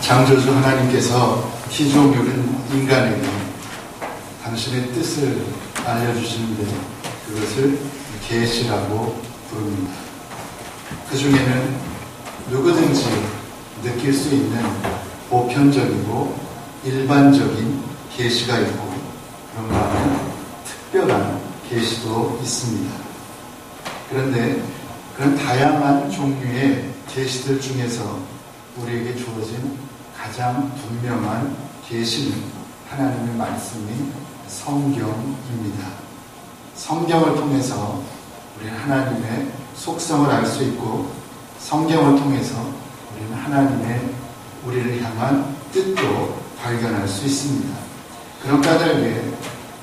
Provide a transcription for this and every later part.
창조주 하나님께서 피조물인 인간에게 당신의 뜻을 알려주시는데 그것을 계시라고 부릅니다. 그 중에는 누구든지 느낄 수 있는 보편적이고 일반적인 계시가 있고 그런가 하면 특별한 계시도 있습니다. 그런데 그런 다양한 종류의 계시들 중에서 우리에게 주어진 가장 분명한 계시는 하나님의 말씀인 성경입니다. 성경을 통해서 우리는 하나님의 속성을 알 수 있고 성경을 통해서 우리는 하나님의 우리를 향한 뜻도 발견할 수 있습니다. 그런 까닭에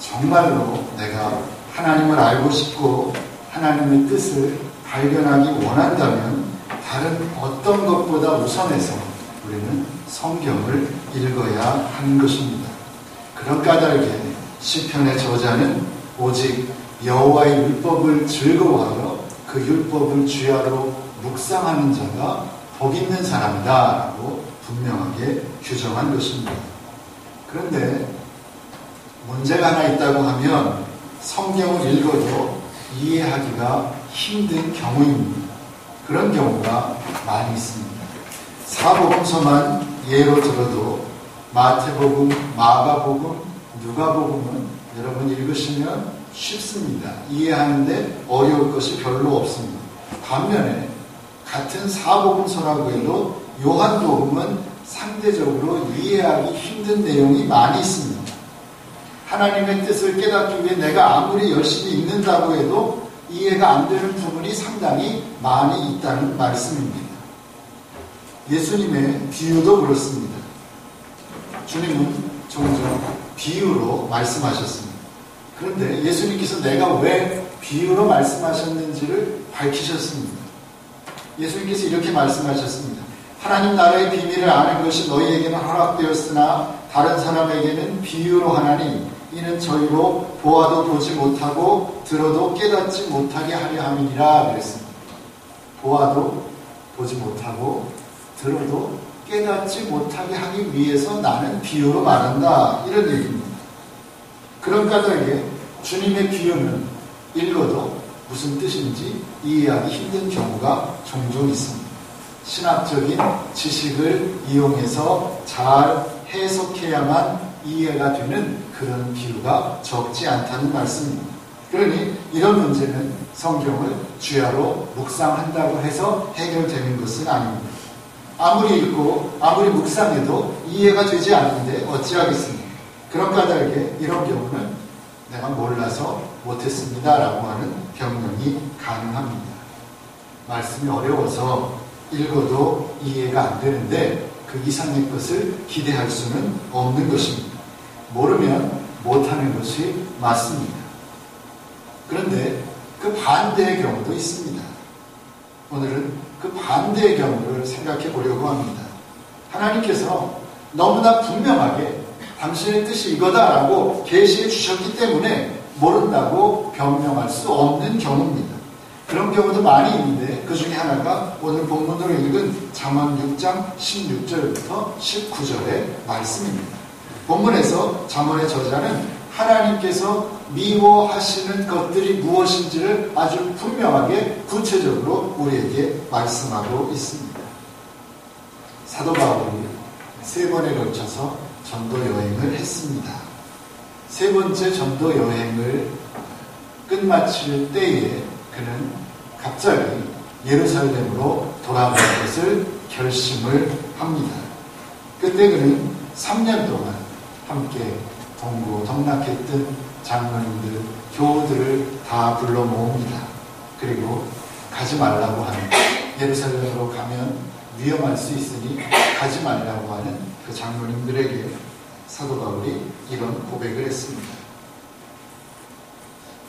정말로 내가 하나님을 알고 싶고 하나님의 뜻을 발견하기 원한다면 다른 어떤 것보다 우선해서 우리는 성경을 읽어야 하는 것입니다. 그런 까닭에 시편의 저자는 오직 여호와의 율법을 즐거워하여 그 율법을 주야로 묵상하는 자가 복 있는 사람이다라고 분명하게 규정한 것입니다. 그런데 문제가 하나 있다고 하면 성경을 읽어도 이해하기가 힘든 경우입니다. 그런 경우가 많이 있습니다. 사복음서만 예로 들어도 마태복음, 마가복음, 누가복음은 여러분 읽으시면 쉽습니다. 이해하는데 어려울 것이 별로 없습니다. 반면에 같은 사복음서라고 해도 요한복음은 상대적으로 이해하기 힘든 내용이 많이 있습니다. 하나님의 뜻을 깨닫기 위해 내가 아무리 열심히 읽는다고 해도 이해가 안 되는 부분이 상당히 많이 있다는 말씀입니다. 예수님의 비유도 그렇습니다. 주님은 종종 비유로 말씀하셨습니다. 그런데 예수님께서 내가 왜 비유로 말씀하셨는지를 밝히셨습니다. 예수님께서 이렇게 말씀하셨습니다. 하나님 나라의 비밀을 아는 것이 너희에게는 허락되었으나 다른 사람에게는 비유로 하나니 이는 저희로 보아도 보지 못하고 들어도 깨닫지 못하게 하려 함이니라 그랬습니다. 보아도 보지 못하고 들어도 깨닫지 못하게 하기 위해서 나는 비유로 말한다 이런 얘기입니다. 그런 까닭에 주님의 비유는 읽어도 무슨 뜻인지 이해하기 힘든 경우가 종종 있습니다. 신학적인 지식을 이용해서 잘 해석해야만 이해가 되는 그런 비유가 적지 않다는 말씀입니다. 그러니 이런 문제는 성경을 주야로 묵상한다고 해서 해결되는 것은 아닙니다. 아무리 읽고 아무리 묵상해도 이해가 되지 않는데 어찌하겠습니까? 그런 까닭에 이런 경우는 내가 몰라서 못했습니다 라고 하는 변명이 가능합니다. 말씀이 어려워서 읽어도 이해가 안 되는데 그 이상의 것을 기대할 수는 없는 것입니다. 모르면 못하는 것이 맞습니다. 그런데 그 반대의 경우도 있습니다. 오늘은 그 반대의 경우를 생각해 보려고 합니다. 하나님께서 너무나 분명하게 당신의 뜻이 이거다라고 계시해 주셨기 때문에 모른다고 변명할 수 없는 경우입니다. 그런 경우도 많이 있는데 그 중에 하나가 오늘 본문으로 읽은 잠언 6장 16절부터 19절의 말씀입니다. 본문에서 잠언의 저자는 하나님께서 미워하시는 것들이 무엇인지를 아주 분명하게 구체적으로 우리에게 말씀하고 있습니다. 사도 바울이 3번에 걸쳐서 전도 여행을 했습니다. 3번째 전도 여행을 끝마칠 때에 그는 갑자기 예루살렘으로 돌아갈 것을 결심을 합니다. 그때 그는 3년 동안 함께 동고동락했던 장로님들, 교우들을 다 불러 모읍니다. 그리고 가지 말라고 하는, 예루살렘으로 가면 위험할 수 있으니 가지 말라고 하는 그 장로님들에게 사도 바울이 이런 고백을 했습니다.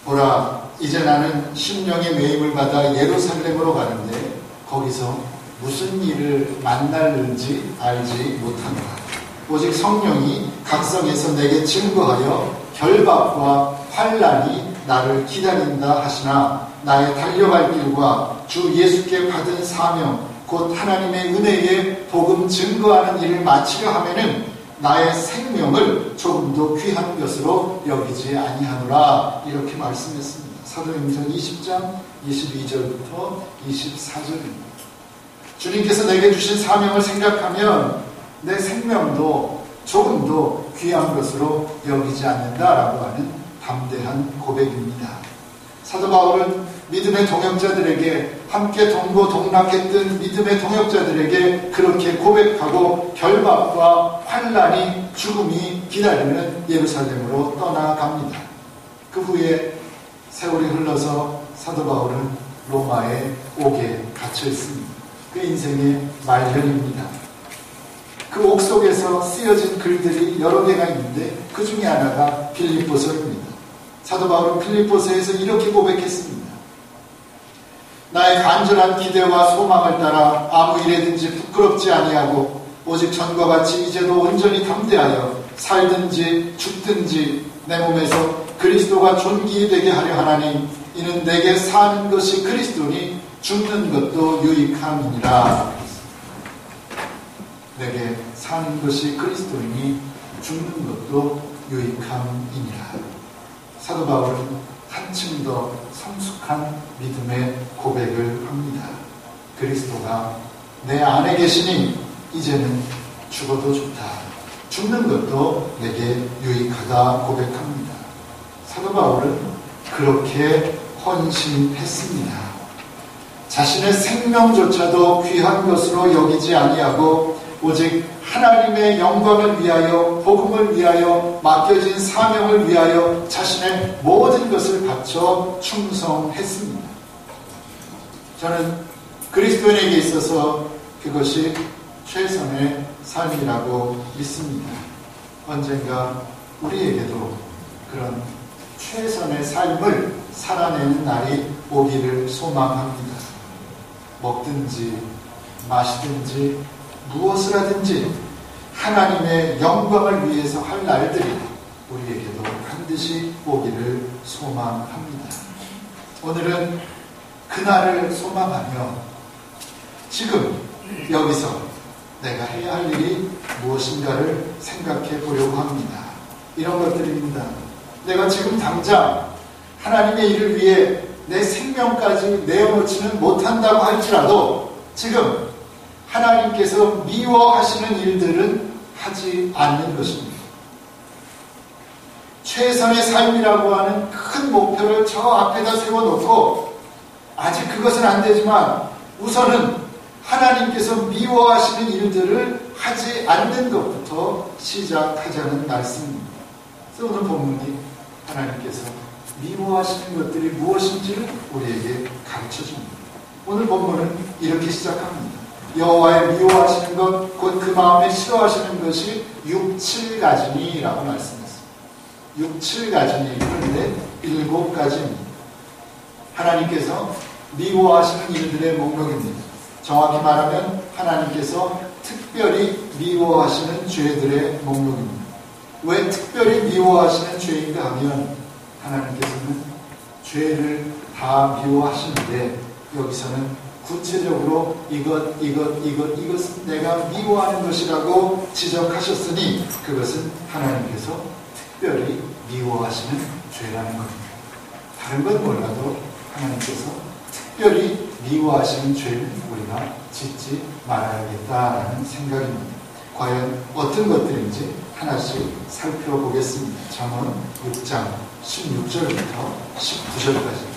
보라, 이제 나는 심령의 매임을 받아 예루살렘으로 가는데 거기서 무슨 일을 만날는지 알지 못합니다. 오직 성령이 각성에서 내게 증거하여 결박과 환난이 나를 기다린다 하시나 나의 달려갈 길과 주 예수께 받은 사명 곧 하나님의 은혜에 복음 증거하는 일을 마치려 하면은 나의 생명을 조금 더 귀한 것으로 여기지 아니하노라 이렇게 말씀했습니다. 사도행전 20장 22절부터 24절입니다. 주님께서 내게 주신 사명을 생각하면 내 생명도 조금 더 귀한 것으로 여기지 않는다라고 하는 담대한 고백입니다. 사도 바울은 믿음의 동역자들에게 함께 동고동락했던 믿음의 동역자들에게 그렇게 고백하고 결박과 환난이 죽음이 기다리는 예루살렘으로 떠나갑니다. 그 후에 세월이 흘러서 사도 바울은 로마에 옥에 갇혀 있습니다. 그 인생의 말년입니다. 그 옥 속에서 쓰여진 글들이 여러 개가 있는데 그 중에 하나가 빌립보서입니다. 사도 바울은 빌립보서에서 이렇게 고백했습니다. 나의 간절한 기대와 소망을 따라 아무 일에든지 부끄럽지 아니하고 오직 전과 같이 이제도 온전히 담대하여 살든지 죽든지 내 몸에서 그리스도가 존귀되게 하려 하나니 이는 내게 사는 것이 그리스도니 죽는 것도 유익함이니라. 내게 사는 것이 그리스도이니 죽는 것도 유익함이니라. 사도 바울은 한층 더 성숙한 믿음의 고백을 합니다. 그리스도가 내 안에 계시니 이제는 죽어도 좋다. 죽는 것도 내게 유익하다 고백합니다. 사도 바울은 그렇게 헌신했습니다. 자신의 생명조차도 귀한 것으로 여기지 아니하고 오직 하나님의 영광을 위하여 복음을 위하여 맡겨진 사명을 위하여 자신의 모든 것을 바쳐 충성했습니다. 저는 그리스도인에게 있어서 그것이 최선의 삶이라고 믿습니다. 언젠가 우리에게도 그런 최선의 삶을 살아내는 날이 오기를 소망합니다. 먹든지 마시든지 무엇을 하든지 하나님의 영광을 위해서 할 날들이 우리에게도 반드시 오기를 소망합니다. 오늘은 그날을 소망하며 지금 여기서 내가 해야 할 일이 무엇인가를 생각해 보려고 합니다. 이런 것들입니다. 내가 지금 당장 하나님의 일을 위해 내 생명까지 내어놓지는 못한다고 할지라도 지금 하나님께서 미워하시는 일들은 하지 않는 것입니다. 최선의 삶이라고 하는 큰 목표를 저 앞에다 세워놓고 아직 그것은 안 되지만 우선은 하나님께서 미워하시는 일들을 하지 않는 것부터 시작하자는 말씀입니다. 그래서 오늘 본문이 하나님께서 미워하시는 것들이 무엇인지를 우리에게 가르쳐줍니다. 오늘 본문은 이렇게 시작합니다. 여호와의 미워하시는 것 곧 그 마음에 싫어하시는 것이 6, 7가지니라고 말씀했습니다. 6, 7가지니 그런데 7가지입니다. 하나님께서 미워하시는 일들의 목록입니다. 정확히 말하면 하나님께서 특별히 미워하시는 죄들의 목록입니다. 왜 특별히 미워하시는 죄인가 하면 하나님께서는 죄를 다 미워하시는데 여기서는 구체적으로 이것은 내가 미워하는 것이라고 지적하셨으니 그것은 하나님께서 특별히 미워하시는 죄라는 겁니다. 다른 건 몰라도 하나님께서 특별히 미워하시는 죄를 우리가 짓지 말아야겠다라는 생각입니다. 과연 어떤 것들인지 하나씩 살펴보겠습니다. 잠언 6장 16절부터 19절까지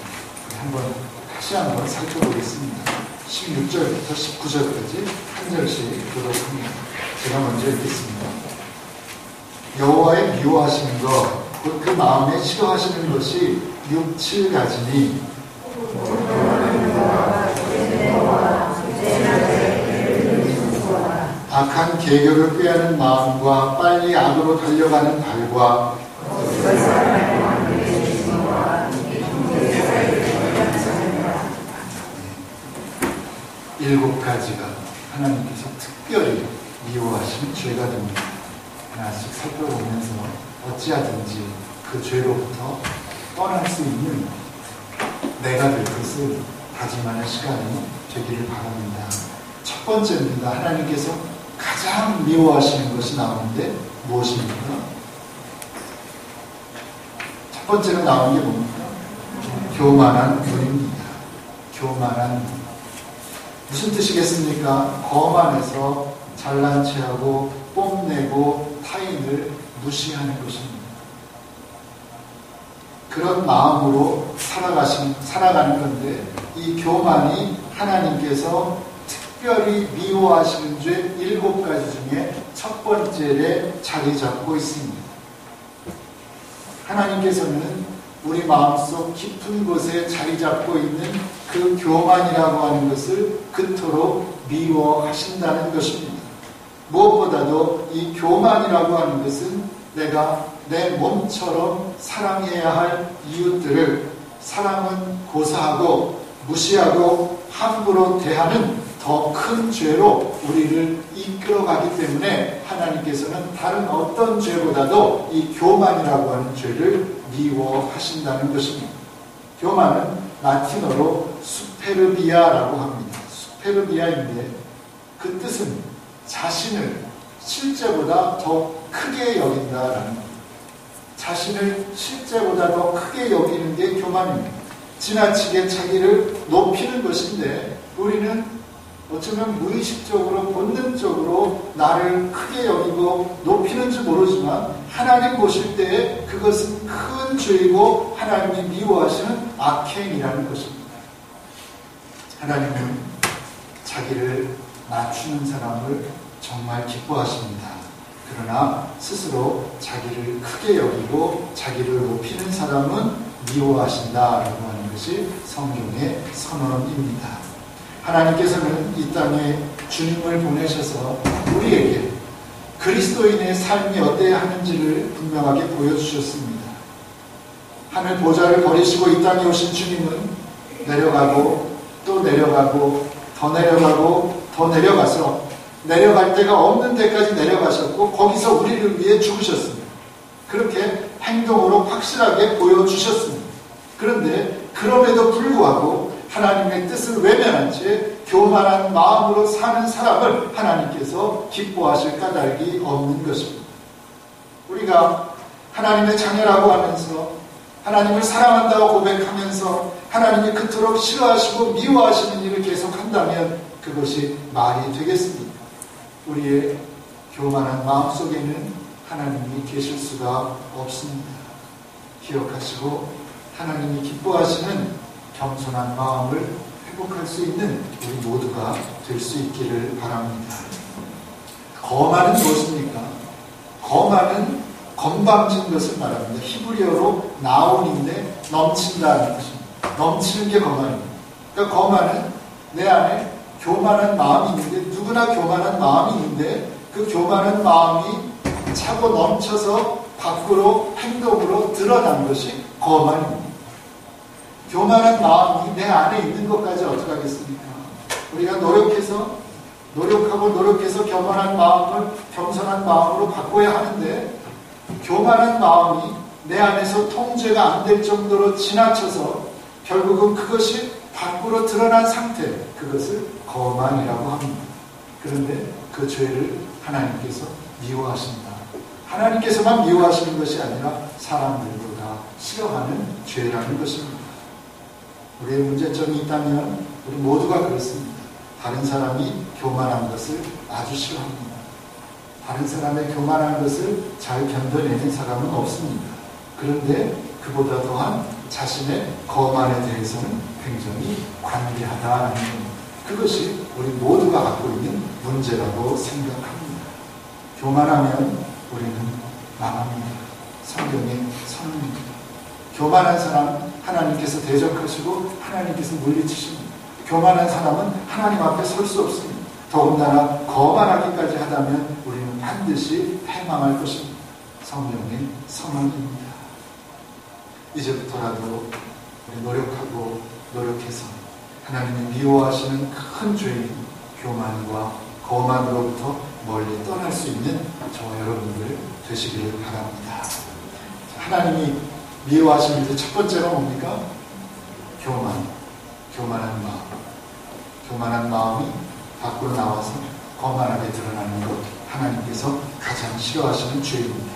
다시 한번 살펴보겠습니다. 16절부터 19절까지 한 절씩 보도록합니다. 제가 먼저 읽겠습니다. 여호와의 미워하시는 것 곧 그 마음에 싫어하시는 것이 6, 7가지니 악한 계교를 꾀하는 마음과 빨리 악으로 달려가는 발과 7가지가 하나님께서 특별히 미워하시는 죄가 됩니다. 하나씩 살펴보면서 어찌하든지 그 죄로부터 떠날 수 있는 내가 될 것을 다짐하는 시간이 되기를 바랍니다. 첫 첫 번째입니다. 하나님께서 가장 미워하시는 것이 나오는데 무엇입니까? 첫 번째로 나오는 게 뭡니까? 교만한 눈입니다. 교만한 눈. 무슨 뜻이겠습니까? 거만해서 잘난 체하고 뽐내고 타인을 무시하는 것입니다. 그런 마음으로 살아가는 건데, 이 교만이 하나님께서 특별히 미워하시는 죄 7가지 중에 첫 번째에 자리 잡고 있습니다. 하나님께서는 우리 마음속 깊은 곳에 자리 잡고 있는 그 교만이라고 하는 것을 그토록 미워하신다는 것입니다. 무엇보다도 이 교만이라고 하는 것은 내가 내 몸처럼 사랑해야 할 이웃들을 사랑은 고사하고 무시하고 함부로 대하는 더 큰 죄로 우리를 이끌어가기 때문에 하나님께서는 다른 어떤 죄보다도 이 교만이라고 하는 죄를 미워하신다는 것입니다. 교만은 라틴어로 수페르비아라고 합니다. 수페르비아인데 그 뜻은 자신을 실제보다 더 크게 여긴다라는 겁니다. 자신을 실제보다 더 크게 여기는 게 교만입니다. 지나치게 자기를 높이는 것인데 우리는 어쩌면 무의식적으로 본능적으로 나를 크게 여기고 높이는지 모르지만 하나님 보실 때에 그것은 큰 죄이고 하나님이 미워하시는 악행이라는 것입니다. 하나님은 자기를 낮추는 사람을 정말 기뻐하십니다. 그러나 스스로 자기를 크게 여기고 자기를 높이는 사람은 미워하신다라고 하는 것이 성경의 선언입니다. 하나님께서는 이 땅에 주님을 보내셔서 우리에게 그리스도인의 삶이 어때야 하는지를 분명하게 보여주셨습니다. 하늘 보좌를 버리시고 이 땅에 오신 주님은 내려가고 또 내려가고 더 내려가고 더 내려가서 내려갈 데가 없는 데까지 내려가셨고 거기서 우리를 위해 죽으셨습니다. 그렇게 행동으로 확실하게 보여주셨습니다. 그런데 그럼에도 불구하고 하나님의 뜻을 외면한 채 교만한 마음으로 사는 사람을 하나님께서 기뻐하실 까닭이 없는 것입니다. 우리가 하나님의 자녀라고 하면서 하나님을 사랑한다고 고백하면서 하나님이 그토록 싫어하시고 미워하시는 일을 계속한다면 그것이 말이 되겠습니까? 우리의 교만한 마음속에는 하나님이 계실 수가 없습니다. 기억하시고 하나님이 기뻐하시는 겸손한 마음을 회복할 수 있는 우리 모두가 될 수 있기를 바랍니다. 거만은 무엇입니까? 거만은 건방진 것을 말합니다. 히브리어로 나온인데 넘친다는 것입니다. 넘치는 게 거만입니다. 그러니까 거만은 내 안에 교만한 마음이 있는데 누구나 교만한 마음이 있는데 그 교만한 마음이 차고 넘쳐서 밖으로 행동으로 드러난 것이 거만입니다. 교만한 마음이 내 안에 있는 것까지 어떻게 하겠습니까? 우리가 노력해서 겸손한 마음으로 바꿔야 하는데 교만한 마음이 내 안에서 통제가 안 될 정도로 지나쳐서 결국은 그것이 밖으로 드러난 상태, 그것을 거만이라고 합니다. 그런데 그 죄를 하나님께서 미워하신다. 하나님께서만 미워하시는 것이 아니라 사람들도 다 싫어하는 죄라는 것입니다. 우리의 문제점이 있다면 우리 모두가 그렇습니다. 다른 사람이 교만한 것을 아주 싫어합니다. 다른 사람의 교만한 것을 잘 견뎌내는 사람은 없습니다. 그런데 그보다 또한 자신의 거만에 대해서는 굉장히 관대하다는 겁니다. 그것이 우리 모두가 갖고 있는 문제라고 생각합니다. 교만하면 우리는 망합니다. 성경의 선언입니다. 교만한 사람 하나님께서 대적하시고 하나님께서 물리치십니다. 교만한 사람은 하나님 앞에 설 수 없습니다. 더군다나 거만하기까지 하다면 우리는 반드시 패망할 것입니다. 성경의 선언입니다. 이제부터라도 우리 노력해서 하나님이 미워하시는 큰 죄인 교만과 거만으로부터 멀리 떠날 수 있는 저와 여러분들 되시기를 바랍니다. 하나님이 미워하시는 첫 번째로 뭡니까? 교만한 마음. 교만한 마음이 밖으로 나와서 거만하게 드러나는 것, 하나님께서 가장 싫어하시는 죄입니다.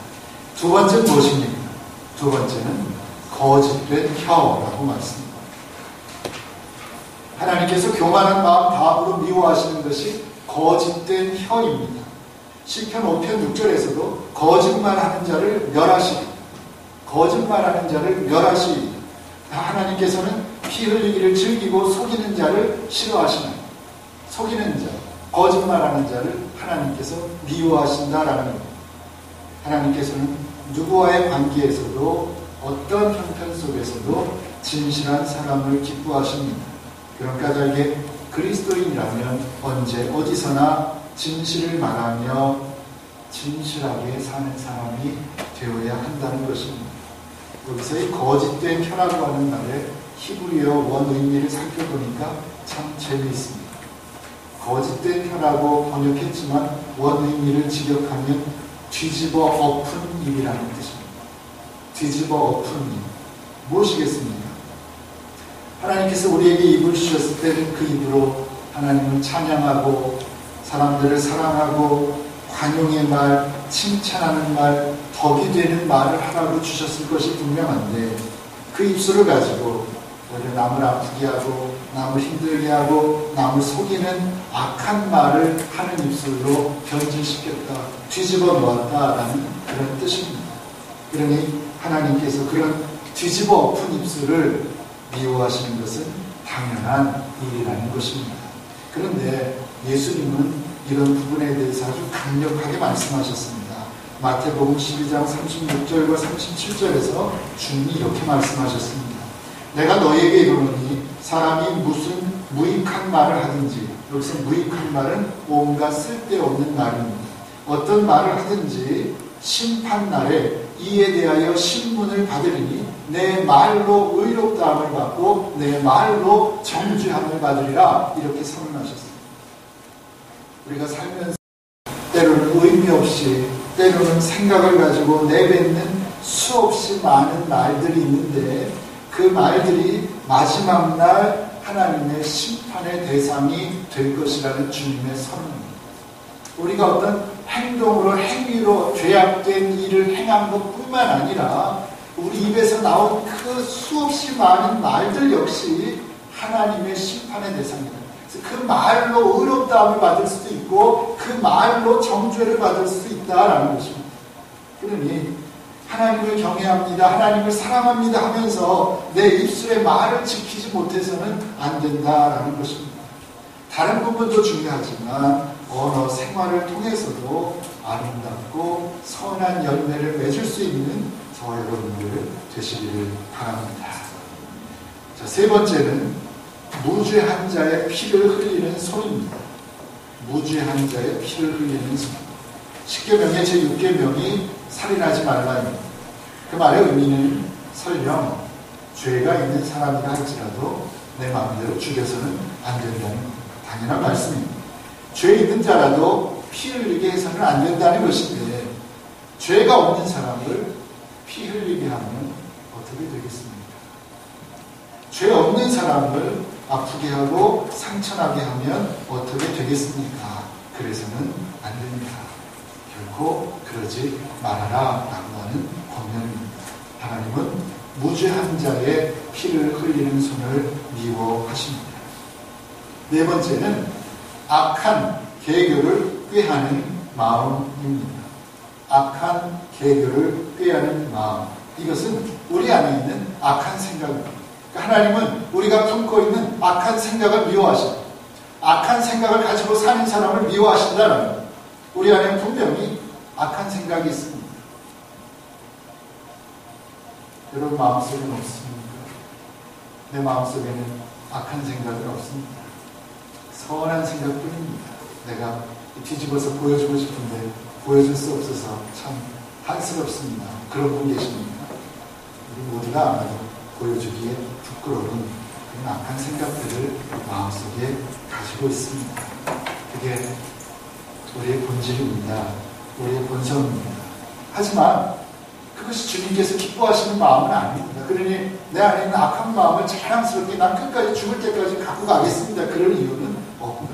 두 번째는 무엇입니까? 두 번째는 거짓된 혀라고 말씀합니다. 하나님께서 교만한 마음 다음으로 미워하시는 것이 거짓된 혀입니다. 시편 5편 6절에서도 거짓말하는 자를 멸하시고 거짓말하는 자를 멸하시고 하나님께서는 피 흘리기를 즐기고 속이는 자를 싫어하시는 속이는 자, 거짓말하는 자를 하나님께서 미워하신다라는 겁니다. 하나님께서는 누구와의 관계에서도 어떤 형편 속에서도 진실한 사람을 기뻐하십니다. 그런 까닭에 그리스도인이라면 언제 어디서나 진실을 말하며 진실하게 사는 사람이 되어야 한다는 것입니다. 여기서 이 거짓된 혀라고 하는 말의 히브리어 원 의미를 살펴보니까 참 재미있습니다. 거짓된 혀라고 번역했지만 원 의미를 직역하면 뒤집어 엎은 입이라는 뜻입니다. 뒤집어 엎은 입. 무엇이겠습니까? 하나님께서 우리에게 입을 주셨을 때는 그 입으로 하나님을 찬양하고 사람들을 사랑하고 관용의 말, 칭찬하는 말, 덕이 되는 말을 하라고 주셨을 것이 분명한데 그 입술을 가지고 오히려 남을 아프게 하고 남을 힘들게 하고 남을 속이는 악한 말을 하는 입술로 변질시켰다, 뒤집어 놓았다라는 그런 뜻입니다. 그러니 하나님께서 그런 뒤집어 엎은 입술을 미워하시는 것은 당연한 일이라는 것입니다. 그런데 예수님은 이런 부분에 대해서 아주 강력하게 말씀하셨습니다. 마태복음 12장 36절과 37절에서 주님이 이렇게 말씀하셨습니다. 내가 너희에게 이르노니 사람이 무슨 무익한 말을 하든지, 여기서 무익한 말은 온갖 쓸데없는 말입니다. 어떤 말을 하든지 심판날에 이에 대하여 신문을 받으리니 내 말로 의롭다함을 받고 내 말로 정죄함을 받으리라, 이렇게 선언하셨습니다. 우리가 살면서 때로는 의미 없이, 때로는 생각을 가지고 내뱉는 수없이 많은 말들이 있는데 그 말들이 마지막 날 하나님의 심판의 대상이 될 것이라는 주님의 선언입니다. 우리가 어떤 행동으로, 행위로 죄악된 일을 행한 것뿐만 아니라 우리 입에서 나온 그 수없이 많은 말들 역시 하나님의 심판의 대상입니다. 그 말로 의롭다함을 받을 수도 있고 그 말로 정죄를 받을 수도 있다라는 것입니다. 그러니 하나님을 경외합니다, 하나님을 사랑합니다 하면서 내 입술의 말을 지키지 못해서는 안 된다라는 것입니다. 다른 부분도 중요하지만 언어 생활을 통해서도 아름답고 선한 열매를 맺을 수 있는 저와 여러분들 되시기를 바랍니다. 자, 세 번째는 무죄한 자의 피를 흘리는 손입니다. 무죄한 자의 피를 흘리는 손. 10계명의 제6계명이 살인하지 말라입니다. 그 말의 의미는 설령 죄가 있는 사람이라 할지라도 내 마음대로 죽여서는 안 된다는 겁니다. 당연한 말씀입니다. 죄 있는 자라도 피 흘리게 해서는 안 된다는 것인데 죄가 없는 사람을 피 흘리게 하면 어떻게 되겠습니까? 죄 없는 사람을 아프게 하고 상처나게 하면 어떻게 되겠습니까? 그래서는 안 됩니다. 결코 그러지 말아라 라고 하는 권면입니다. 하나님은 무죄한 자의 피를 흘리는 손을 미워하십니다. 네 번째는 악한 계교를 꾀하는 마음입니다. 악한 계교를 꾀하는 마음. 이것은 우리 안에 있는 악한 생각입니다. 하나님은 우리가 품고 있는 악한 생각을 미워하십니다. 악한 생각을 가지고 사는 사람을 미워하신다는 겁니다. 우리 안에 분명히 악한 생각이 있습니다. 여러분 마음속에는 없습니까? 내 마음속에는 악한 생각은 없습니다. 선한 생각뿐입니다. 내가 뒤집어서 보여주고 싶은데 보여줄 수 없어서 참 한스럽습니다. 그런 분 계십니까? 우리 모두가 아마도 보여주기에 부끄러운 그런 악한 생각들을 마음속에 가지고 있습니다. 그게 우리의 본질입니다. 우리의 본성입니다. 하지만 그것이 주님께서 기뻐하시는 마음은 아닙니다. 그러니 내 안에 있는 악한 마음을 자랑스럽게 난 끝까지 죽을 때까지 갖고 가겠습니다. 그럴 이유는 없다.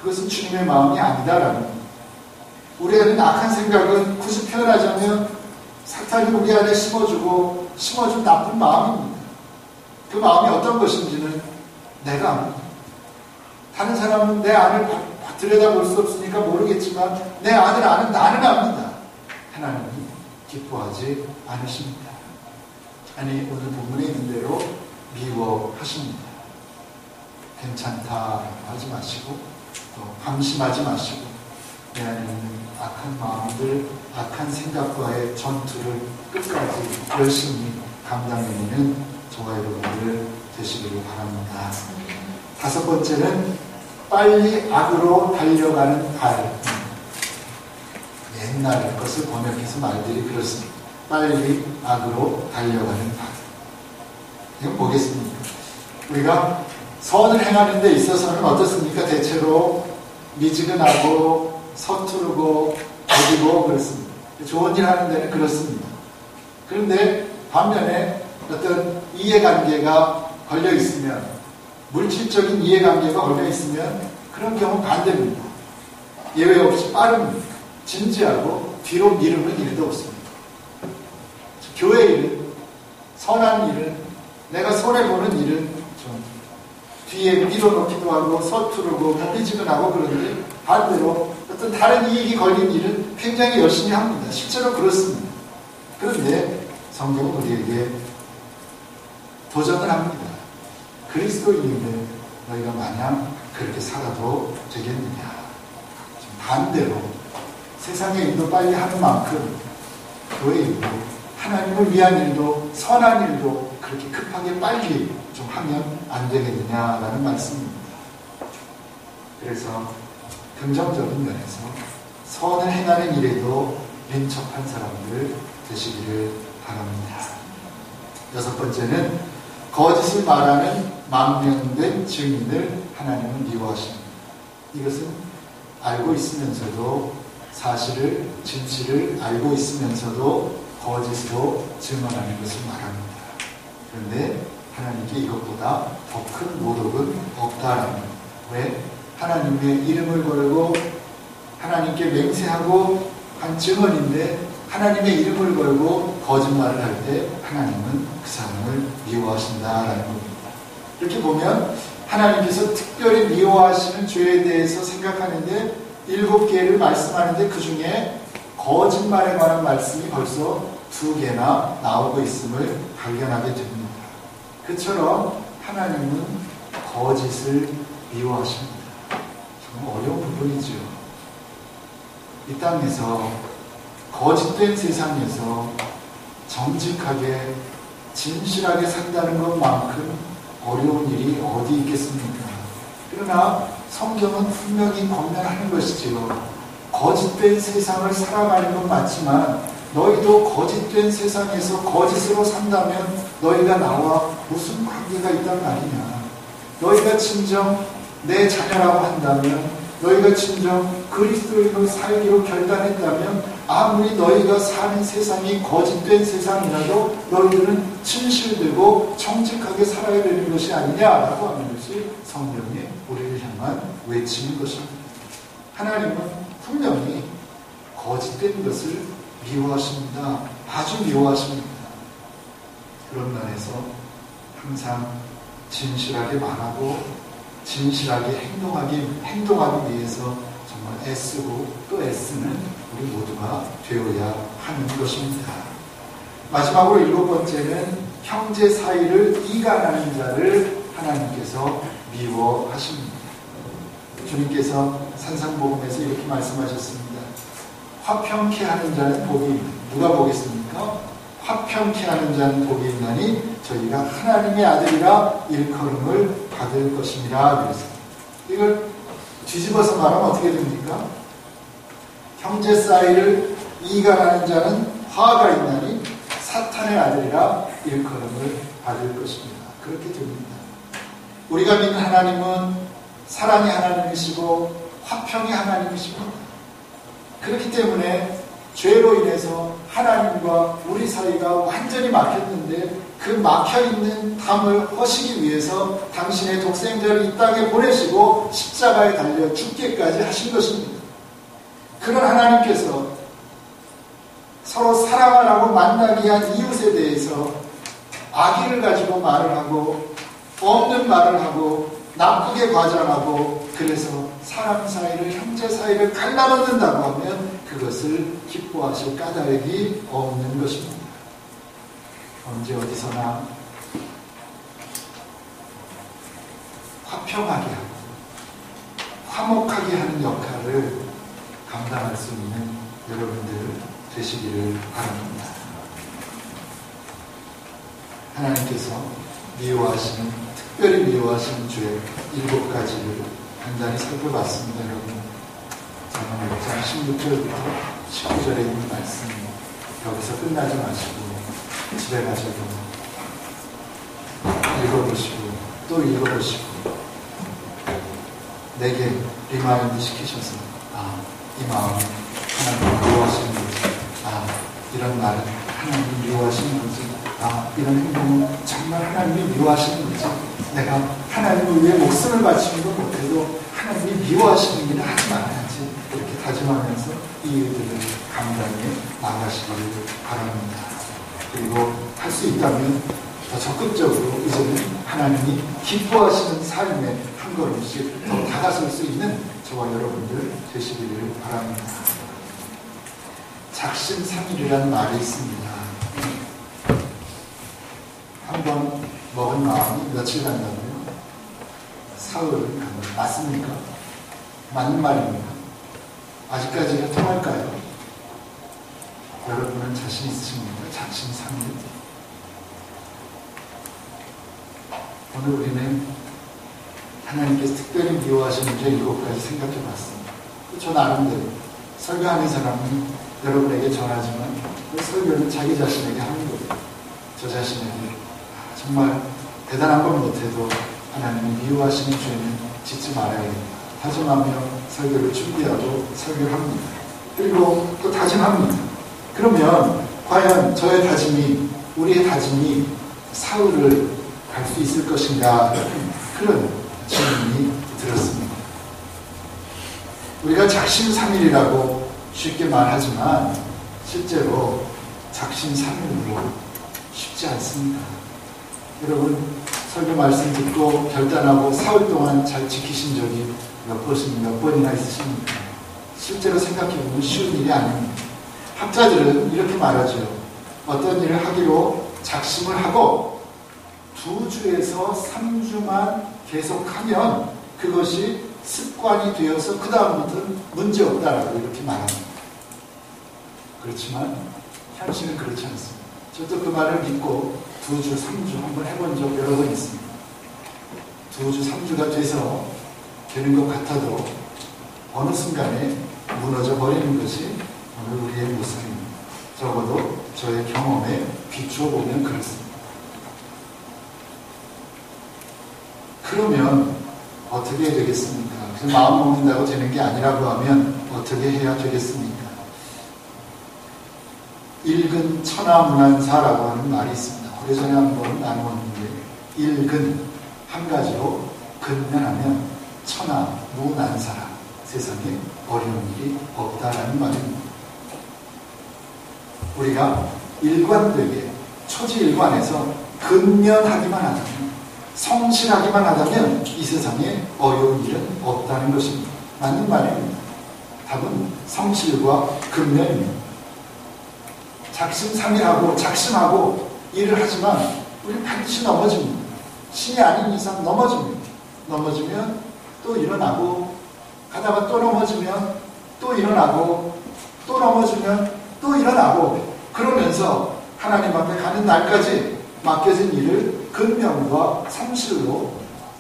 그것은 주님의 마음이 아니다라는 겁니다. 우리에는 악한 생각은 굳이 표현하자면 사탄이 우리 안에 심어준 나쁜 마음입니다. 그 마음이 어떤 것인지는 내가 압니다. 다른 사람은 내 안을 들여다볼 수 없으니까 모르겠지만 내 안을 아는 나는 압니다. 하나님이 기뻐하지 않으십니다. 아니, 오늘 본문에 있는 대로 미워하십니다. 괜찮다 하지 마시고 또 방심하지 마시고 내 안에 있는 악한 마음들, 악한 생각과의 전투를 끝까지 열심히 감당해내는 저와 여러분들 되시기를 바랍니다. 다섯 번째는 빨리 악으로 달려가는 발. 옛날 것을 번역해서 말들이 그렇습니다. 빨리 악으로 달려가는 발. 이건 뭐겠습니까? 우리가 선을 행하는 데 있어서는 어떻습니까? 대체로 미지근하고 서투르고 더디고 그렇습니다. 좋은 일 하는 데는 그렇습니다. 그런데 반면에 어떤 이해관계가 걸려 있으면, 물질적인 이해관계가 걸려 있으면 그런 경우는 반대입니다. 예외 없이 빠릅니다. 진지하고 뒤로 미루는 일도 없습니다. 교회 일은, 선한 일은, 내가 손해보는 일은 좀 뒤에 밀어놓기도 하고 서투르고 미지근하고 그런데 반대로 어떤 다른 이익이 걸린 일은 굉장히 열심히 합니다. 실제로 그렇습니다. 그런데 성경은 우리에게 도전을 합니다. 그리스도인인데 너희가 마냥 그렇게 살아도 되겠느냐. 반대로 세상의 일도 빨리 하는 만큼 교회 일도 하나님을 위한 일도 선한 일도 그렇게 급하게 빨리 좀 하면 안 되겠느냐라는 말씀입니다. 그래서 긍정적인 면에서 선을 행하는 일에도 민첩한 사람들 되시기를 바랍니다. 여섯 번째는 거짓을 말하는 망명된 증인을 하나님은 미워하십니다. 이것은 알고 있으면서도 사실을, 진실을 알고 있으면서도 거짓으로 증언하는 것을 말합니다. 그런데 하나님께 이것보다 더 큰 모독은 없다라는 것. 왜? 하나님의 이름을 걸고 하나님께 맹세하고 한 증언인데 하나님의 이름을 걸고 거짓말을 할 때 하나님은 그 사람을 미워하신다라는 겁니다. 이렇게 보면 하나님께서 특별히 미워하시는 죄에 대해서 생각하는데 7개를 말씀하는데 그 중에 거짓말에 관한 말씀이 벌써 2개나 나오고 있음을 발견하게 됩니다. 그처럼 하나님은 거짓을 미워하십니다. 정말 어려운 부분이죠. 이 땅에서 거짓된 세상에서 정직하게 진실하게 산다는 것만큼 어려운 일이 어디 있겠습니까? 그러나 성경은 분명히 권면하는 것이지요. 거짓된 세상을 살아가는 건 맞지만 너희도 거짓된 세상에서 거짓으로 산다면 너희가 나와 무슨 관계가 있단 말이냐. 너희가 진정 내 자녀라고 한다면, 너희가 진정 그리스도인으로 살기로 결단했다면 아무리 너희가 사는 세상이 거짓된 세상이라도 너희들은 진실되고 정직하게 살아야 되는 것이 아니냐라고 하는 것이 성경의 우리를 향한 외침인 것입니다. 하나님은 분명히 거짓된 것을 미워하십니다. 아주 미워하십니다. 그런 면에서 항상 진실하게 말하고 진실하게 행동하기 위해서 정말 애쓰고 또 애쓰는 우리 모두가 되어야 하는 것입니다. 마지막으로 7번째는 형제 사이를 이간하는 자를 하나님께서 미워하십니다. 주님께서 산상복음에서 이렇게 말씀하셨습니다. 화평케 하는 자는 복이 있나니. 누가 보겠습니까? 화평케 하는 자는 복이 있나니 저희가 하나님의 아들이라 일컬음을 받을 것입니다. 그랬습니다. 이걸 뒤집어서 말하면 어떻게 됩니까? 형제 사이를 이간하는 자는 화가 있나니 사탄의 아들이라 일컬음을 받을 것입니다. 그렇게 됩니다. 우리가 믿는 하나님은 사랑의 하나님이시고 화평의 하나님이십니다. 그렇기 때문에 죄로 인해서 하나님과 우리 사이가 완전히 막혔는데 그 막혀있는 담을 허시기 위해서 당신의 독생자를 이 땅에 보내시고 십자가에 달려 죽기까지 하신 것입니다. 그런 하나님께서 서로 사랑을 하고 만나기 위한 이웃에 대해서 악의를 가지고 말을 하고 없는 말을 하고 나쁘게 과장하고 그래서 사람 사이를 형제 사이를 갈라놓는다고 하면 그것을 기뻐하실 까닭이 없는 것입니다. 언제 어디서나 화평하게 하고 화목하게 하는 역할을 감당할 수 있는 여러분들 되시기를 바랍니다. 하나님께서 미워하시는, 특별히 미워하시는 죄 7가지를 간단히 살펴봤습니다. 여러분, 저는 6장 16절부터 19절에 있는 말씀 여기서 끝나지 마시고 집에 가셔도 읽어보시고 또 읽어보시고 내게 리마인드 시키셔서 이 마음이 하나님 미워하시는 거지, 이런 말은 하나님 미워하시는 거지, 이런 행동은 정말 하나님이 미워하시는 거지, 내가 하나님을 위해 목숨을 바치는 것 못해도 하나님이 미워하시는 일을 하지 말아야지, 이렇게 다짐하면서 이 일들을 감당해 나가시기를 바랍니다. 그리고 할 수 있다면 더 적극적으로 이제는 하나님이 기뻐하시는 삶에 한 걸음씩 더 다가설 수 있는 저와 여러분들 되시기를 바랍니다. 작심삼일이라는 말이 있습니다. 한번 먹은 마음이 며칠 간다고요? 사흘 간다. 맞습니까? 맞는 말입니까? 아직까지는 통할까요? 여러분은 자신 있으십니까? 작심삼일. 오늘 우리는 하나님께서 특별히 미워하시는 죄 7가지 생각해 봤습니다. 저 나름대로 설교하는 사람은 여러분에게 전하지만 그 설교는 자기 자신에게 하는 거예요. 저 자신에게 정말 대단한 건 못해도 하나님이 미워하시는 죄는 짓지 말아야겠다 다짐하며 설교를 준비하고 설교를 합니다. 그리고 또 다짐합니다. 그러면 과연 저의 다짐이, 우리의 다짐이 사흘을 갈 수 있을 것인가, 그런 질문이 들었습니다. 우리가 작심삼일이라고 쉽게 말하지만 실제로 작심삼일로 쉽지 않습니다. 여러분, 설교 말씀 듣고 결단하고 사흘 동안 잘 지키신 적이 몇 번이나 있으십니까? 실제로 생각해보면 쉬운 일이 아닙니다. 학자들은 이렇게 말하죠. 어떤 일을 하기로 작심을 하고 2주에서 3주만 계속하면 그것이 습관이 되어서 그 다음부터는 문제없다라고 이렇게 말합니다. 그렇지만 현실은 그렇지 않습니다. 저도 그 말을 믿고 2주, 3주 한번 해본 적 여러 번 있습니다. 2주, 3주가 돼서 되는 것 같아도 어느 순간에 무너져 버리는 것이 오늘 우리의 모습입니다. 적어도 저의 경험에 비추어 보면 그렇습니다. 그러면 어떻게 해야 되겠습니까? 마음 먹는다고 되는 게 아니라고 하면 어떻게 해야 되겠습니까? 일근 천하무난사라고 하는 말이 있습니다. 오래전에 한번 나누었는데, 일근 한 가지로 근면하면 천하무난사라, 세상에 어려운 일이 없다라는 말입니다. 우리가 일관되게 초지일관에서 근면하기만 하다면, 성실하기만 하다면 이 세상에 어려운 일은 없다는 것입니다. 맞는 말입니다. 답은 성실과 근면입니다. 작심삼일하고 작심하고 일을 하지만 우리 반드시 넘어집니다. 신이 아닌 이상 넘어집니다. 넘어지면 또 일어나고, 가다가 또 넘어지면 또 일어나고, 또 넘어지면 또 일어나고, 그러면서 하나님 앞에 가는 날까지 맡겨진 일을 근면과 성실로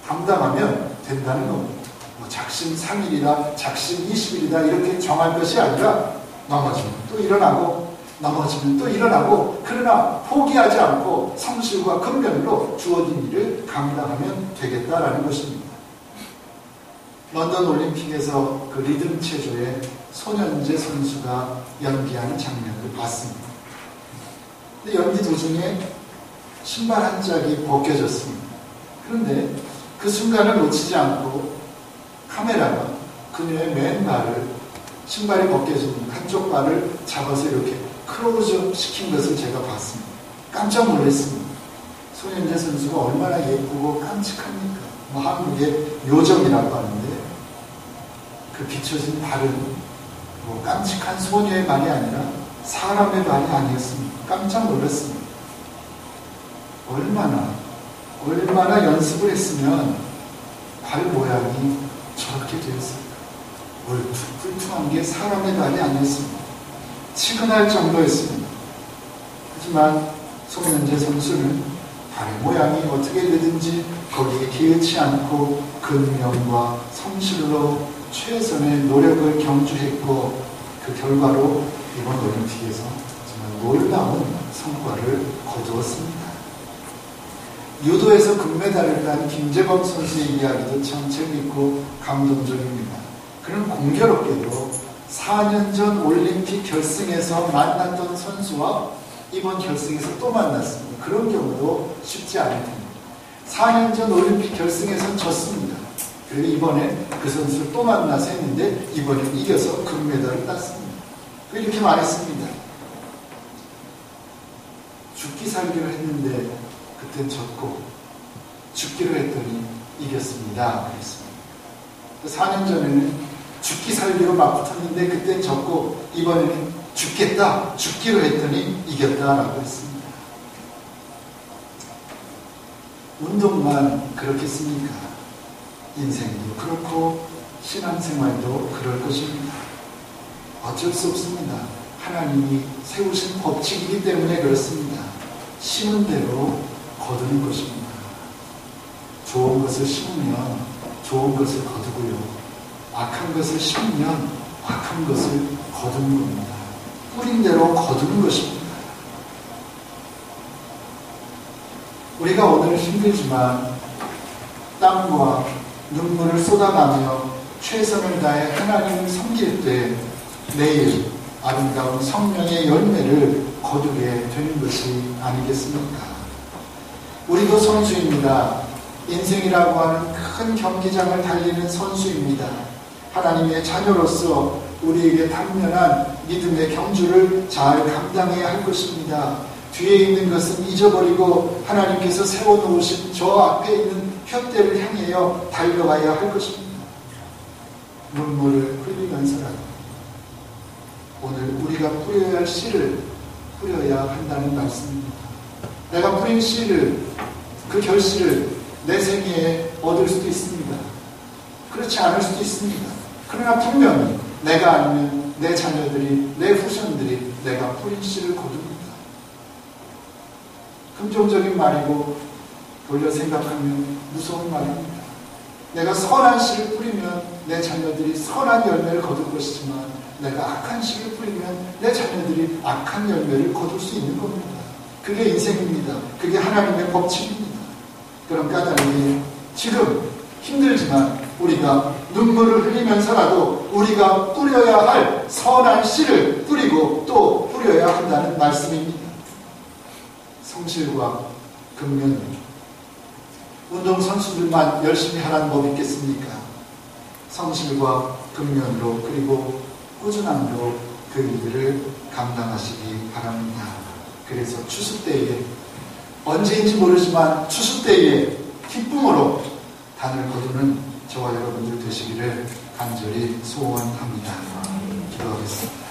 담당하면 된다는 겁니다. 작심삼일이다, 작심20일이다 이렇게 정할 것이 아니라 넘어지면 또 일어나고, 넘어지면 또 일어나고, 그러나 포기하지 않고 성실과 근면으로 주어진 일을 감당하면 되겠다라는 것입니다. 런던 올림픽에서 그 리듬 체조의 손현재 선수가 연기하는 장면을 봤습니다. 근데 연기 도중에 신발 한 짝이 벗겨졌습니다. 그런데 그 순간을 놓치지 않고 카메라가 그녀의 맨발을, 신발이 벗겨진 한쪽 발을 잡아서 이렇게 클로즈업 시킨 것을 제가 봤습니다. 깜짝 놀랐습니다. 손현재 선수가 얼마나 예쁘고 깜찍합니까? 한국의 요정이라고 하는데 그 비춰진 발은 깜찍한 소녀의 발이 아니라 사람의 발이 아니었습니다. 깜짝 놀랐습니다. 얼마나 연습을 했으면 발 모양이 저렇게 되었을까? 울퉁불퉁한 게 사람의 발이 아니었습니다. 치근할 정도였습니다. 하지만 손현재 선수는 발의 모양이 어떻게 되든지 거기에 기회치 않고 근면과 성실로 최선의 노력을 경주했고 그 결과로 이번 올림픽에서 정말 놀라운 성과를 거두었습니다. 유도에서 금메달을 딴 김재범 선수의 이야기도 참 재밌고 감동적입니다. 그는 공교롭게도 4년 전 올림픽 결승에서 만났던 선수와 이번 결승에서 또 만났습니다. 그런 경우도 쉽지 않을 텐데 4년 전 올림픽 결승에서 졌습니다. 그리고 이번에 그 선수를 또 만나서 했는데 이번에 이겨서 금메달을 땄습니다. 이렇게 말했습니다. 죽기 살기로 했는데 그땐 졌고 죽기로 했더니 이겼습니다. 그랬습니다. 4년 전에는 죽기 살기로 맞붙었는데 그땐 졌고 이번에는 죽겠다, 죽기로 했더니 이겼다라고 했습니다. 운동만 그렇겠습니까? 인생도 그렇고 신앙생활도 그럴 것입니다. 어쩔 수 없습니다. 하나님이 세우신 법칙이기 때문에 그렇습니다. 심은 대로 거두는 것입니다. 좋은 것을 심으면 좋은 것을 거두고요. 악한 것을 심으면 악한 것을 거두는 겁니다. 뿌린 대로 거두는 것입니다. 우리가 오늘 힘들지만 땀과 눈물을 쏟아가며 최선을 다해 하나님을 섬길 때 내일 아름다운 성령의 열매를 거두게 되는 것이 아니겠습니까? 우리도 선수입니다. 인생이라고 하는 큰 경기장을 달리는 선수입니다. 하나님의 자녀로서 우리에게 당면한 믿음의 경주를 잘 감당해야 할 것입니다. 뒤에 있는 것은 잊어버리고 하나님께서 세워놓으신 저 앞에 있는 푯대를 향하여 달려가야 할 것입니다. 눈물을 흘리면서라도 오늘 우리가 뿌려야 할 씨를 뿌려야 한다는 말씀입니다. 내가 뿌린 씨를, 그 결실을 내 생애에 얻을 수도 있습니다. 그렇지 않을 수도 있습니다. 그러나 분명히 내가 아니면 내 자녀들이, 내 후손들이 내가 뿌린 씨를 거둡니다. 긍정적인 말이고 돌려 생각하면 무서운 말입니다. 내가 선한 씨를 뿌리면 내 자녀들이 선한 열매를 거둘 것이지만 내가 악한 씨를 뿌리면 내 자녀들이 악한 열매를 거둘 수 있는 겁니다. 그게 인생입니다. 그게 하나님의 법칙입니다. 그런 까닭에 지금 힘들지만 우리가 눈물을 흘리면서라도 우리가 뿌려야 할 선한 씨를 뿌리고 또 뿌려야 한다는 말씀입니다. 성실과 근면, 운동선수들만 열심히 하라는 법이 있겠습니까? 성실과 근면으로 그리고 꾸준함으로 그 일들을 감당하시기 바랍니다. 그래서 추수 때에, 언제인지 모르지만 추수 때에 기쁨으로 단을 거두는 저와 여러분들 되시기를 간절히 소원합니다. 기도하겠습니다.